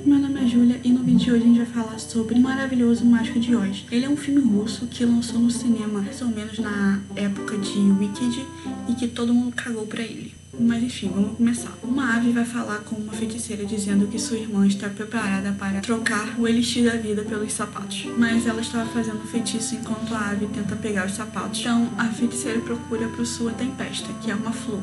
Meu nome é Júlia e no vídeo de hoje a gente vai falar sobre O Maravilhoso Mágico de Oz. Ele é um filme russo que lançou no cinema mais ou menos na época de Wicked e que todo mundo cagou pra ele. Mas enfim, vamos começar. Uma ave vai falar com uma feiticeira dizendo que sua irmã está preparada para trocar o elixir da vida pelos sapatos. Mas ela estava fazendo um feitiço enquanto a ave tenta pegar os sapatos. Então a feiticeira procura por sua tempesta, que é uma flor,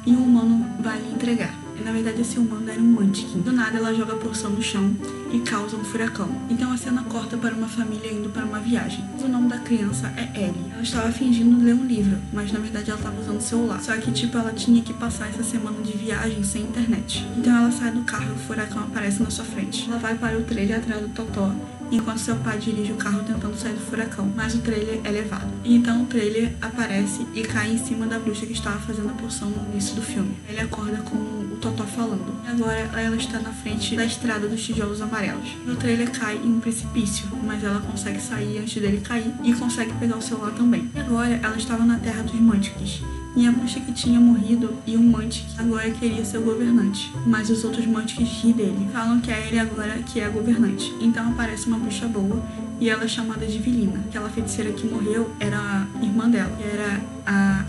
e um humano vai lhe entregar. E, na verdade, esse humano era um Munchkin. Do nada, ela joga a porção no chão e causa um furacão. Então a cena corta para uma família indo para uma viagem. O nome da criança é Ellie. Ela estava fingindo ler um livro, mas na verdade ela estava usando o celular. Só que, ela tinha que passar essa semana de viagem sem internet. Então ela sai do carro e o furacão aparece na sua frente. Ela vai para o trailer atrás do Totó, enquanto seu pai dirige o carro tentando sair do furacão, mas o trailer é levado. E então o trailer aparece e cai em cima da bruxa que estava fazendo a poção no início do filme. Ele acorda com o Totó falando. E agora ela está na frente da estrada dos tijolos amarelos. O trailer cai em um precipício, mas ela consegue sair antes dele cair e consegue pegar o celular também. E agora ela estava na terra dos Munchkins. E a bruxa que tinha morrido e um Munchkin agora queria ser o governante. Mas os outros Munchkins riem dele. Falam que é ele agora que é a governante. Então aparece uma bruxa boa e ela é chamada de Vilina. Aquela feiticeira que morreu era a irmã dela, que era a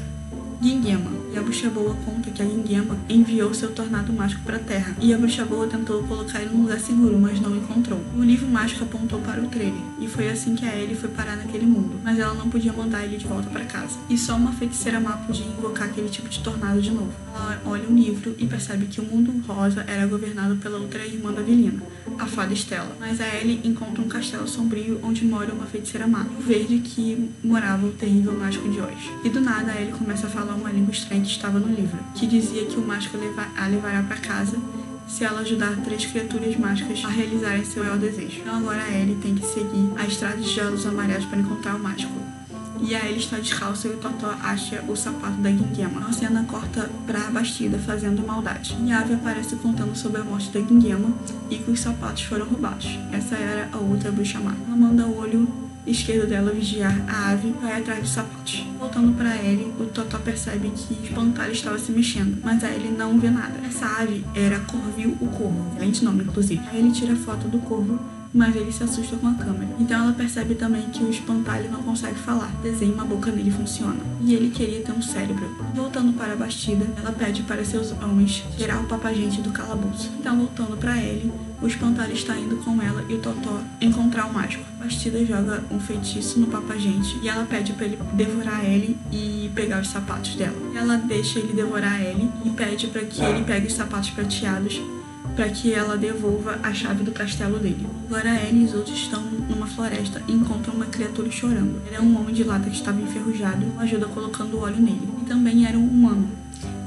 Gingiama. E a bruxa boa conta que a Gingiama enviou seu tornado mágico para a Terra. E a bruxa boa tentou colocar ele num lugar seguro, mas não encontrou. O livro mágico apontou para o trailer. E foi assim que a Ellie foi parar naquele mundo. Mas ela não podia mandar ele de volta para casa. E só uma feiticeira má podia invocar aquele tipo de tornado de novo. Ela olha o livro e percebe que o mundo rosa era governado pela outra irmã da Vilina, a fada Estela. Mas a Ellie encontra um castelo sombrio onde mora uma feiticeira má. O verde que morava o terrível mágico de Oz. E do nada a Ellie começa a falar uma língua estranha que estava no livro, que dizia que o mágico a levará para casa se ela ajudar 3 criaturas mágicas a realizarem seu maior desejo. Então agora a Ellie tem que seguir a estrada de tijolos amarelos para encontrar o mágico. E a Ellie está descalça e o Totó acha o sapato da Gingiama. A cena corta para a Bastida fazendo maldade. E a ave aparece contando sobre a morte da Gingiama e que os sapatos foram roubados. Essa era a outra bruxa má. Ela manda o olho esquerdo dela vigiar a ave e vai atrás dos sapatos. Voltando para Ellie, o Totó percebe que o espantalho estava se mexendo, mas a Ellie não vê nada. Essa ave era Corvil o Corvo, excelente nome inclusive. A Ellie tira foto do corvo, mas ele se assusta com a câmera. Então ela percebe também que o espantalho não consegue falar. Desenho uma boca nele funciona. E ele queria ter um cérebro. Voltando para a Bastida, ela pede para seus homens tirar o papagente do calabouço. Então voltando para Ellie, o espantalho está indo com ela e o Totó encontrar o mágico. Bastida joga um feitiço no papagente e ela pede para ele devorar Ellie e pegar os sapatos dela. Ela deixa ele devorar Ellie e pede para que ele pegue os sapatos prateados para que ela devolva a chave do castelo dele. Agora Ellie e os outros estão numa floresta e encontram uma criatura chorando. Ele é um homem de lata que estava enferrujado e ajuda colocando óleo nele. E também era um humano.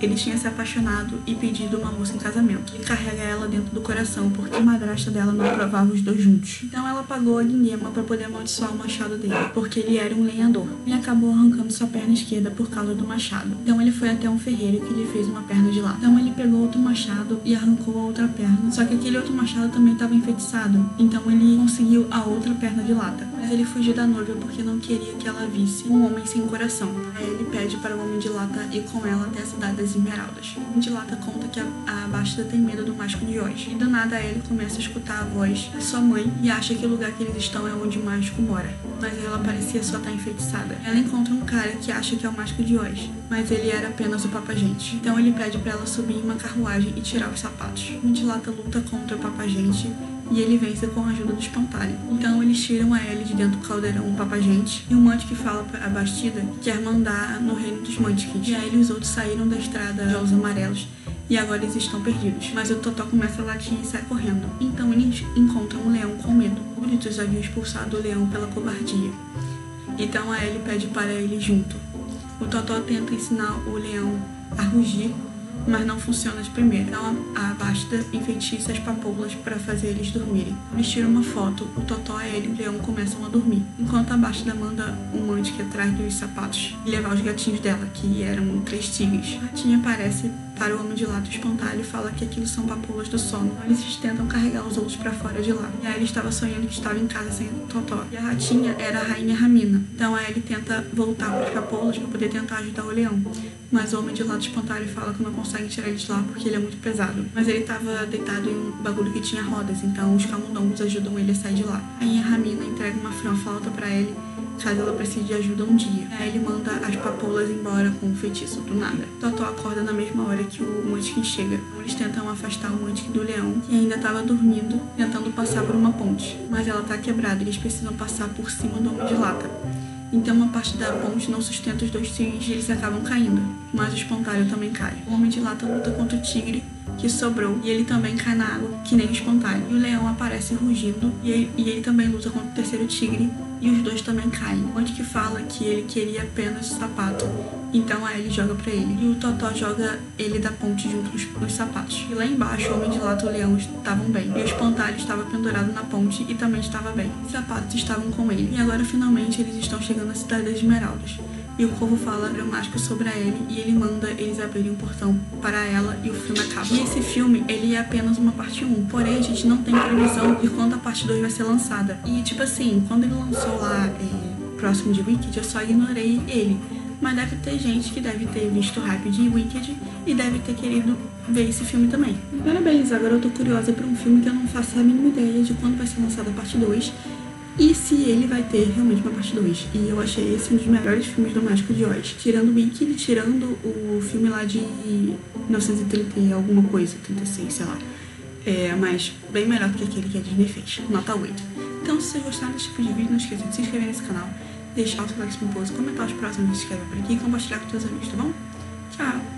Ele tinha se apaixonado e pedido uma moça em casamento. Ele carrega ela dentro do coração, porque a madrasta dela não aprovava os dois juntos. Então ela pagou a Gingiama para poder amaldiçoar o machado dele, porque ele era um lenhador. Ele acabou arrancando sua perna esquerda por causa do machado. Então ele foi até um ferreiro que lhe fez uma perna de lata. Então ele pegou outro machado e arrancou a outra perna. Só que aquele outro machado também estava enfeitiçado. Então ele conseguiu a outra perna de lata. Mas ele fugiu da noiva porque não queria que ela visse um homem sem coração. Aí ele pede para o homem de lata ir com ela até a cidade das Esmeraldas. O homem de lata conta que a Bastida tem medo do mágico de Oz. E do nada ele começa a escutar a voz da sua mãe e acha que o lugar que eles estão é onde o mágico mora. Mas ela parecia só estar enfeitiçada. Ela encontra um cara que acha que é o mágico de Oz, mas ele era apenas o papagente. Então ele pede para ela subir em uma carruagem e tirar os sapatos. O homem de lata luta contra o papagente e ele vence com a ajuda do espantalho. Então eles tiram a Ellie de dentro do caldeirão papagente e o Munchkin fala para a Bastida que quer mandar no reino dos Munchkins. E a Ellie e os outros saíram da estrada de olhos amarelos e agora eles estão perdidos. Mas o Totó começa a latir e sai correndo. Então eles encontram um leão com medo. O Brutus havia expulsado o leão pela covardia. Então a Ellie pede para ele junto. O Totó tenta ensinar o leão a rugir, mas não funciona de primeira. Então a Bastida enfeitiça as papoulas para fazer eles dormirem. Eles tiram uma foto, o Totó, ele e o leão começam a dormir. Enquanto a Bastida manda um Munchkin atrás dos sapatos e levar os gatinhos dela, que eram 3 tigres. A ratinha aparece para o Homem de Lata, o Espantalho fala que aquilo são papoulas do sono. Eles tentam carregar os outros pra fora de lá. E aí ele estava sonhando que estava em casa sem o Totó. E a ratinha era a rainha Ramina. Então aí ele tenta voltar para os papoulas para poder tentar ajudar o leão. Mas o Homem de Lata, o Espantalho, fala que não consegue tirar ele de lá porque ele é muito pesado. Mas ele estava deitado em um bagulho que tinha rodas, então os camundongos ajudam ele a sair de lá. A rainha Ramina entrega uma flauta pra ele, caso ela precise de ajuda um dia. Aí ele manda as papoulas embora com um feitiço do nada. Totó acorda na mesma hora que o Munchkin chega. Eles tentam afastar o Munchkin do leão, que ainda estava dormindo, tentando passar por uma ponte. Mas ela tá quebrada e eles precisam passar por cima do Homem de Lata. Então uma parte da ponte não sustenta os dois tigres e eles acabam caindo. Mas o Espantalho também cai. O Homem de Lata luta contra o tigre que sobrou e ele também cai na água, que nem o Espantalho. E o leão aparece rugindo e ele também luta contra o terceiro tigre e os dois também caem. O Munchkin fala que ele queria apenas o sapato, então aí ele joga pra ele. E o Totó joga ele da ponte junto nos sapatos. E lá embaixo o Homem de Lata e o leão estavam bem. E o Espantalho estava pendurado na ponte e também estava bem. Os sapatos estavam com ele. E agora finalmente eles estão chegando à Cidade das Esmeraldas. E o Corvo fala dramático sobre ele e ele manda eles abrirem um portão para ela e o filme acaba. E esse filme, ele é apenas uma parte 1, porém a gente não tem previsão de quando a parte 2 vai ser lançada. E tipo assim, quando ele lançou lá próximo de Wicked, eu só ignorei ele. Mas deve ter gente que deve ter visto o hype de Wicked e deve ter querido ver esse filme também. Parabéns, agora eu tô curiosa pra um filme que eu não faço a mínima ideia de quando vai ser lançada a parte 2. E se ele vai ter realmente uma parte 2. E eu achei esse um dos melhores filmes do Mágico de Oz. Tirando o Wicked, tirando o filme lá de 1930 e alguma coisa, 36, sei lá. Mas bem melhor do que aquele que a Disney fez. Nota 8. Então, se vocês gostaram desse tipo de vídeo, não esqueça de se inscrever nesse canal, deixar o seu like, comentar os próximos que se inscrever por aqui e compartilhar com seus amigos, tá bom? Tchau!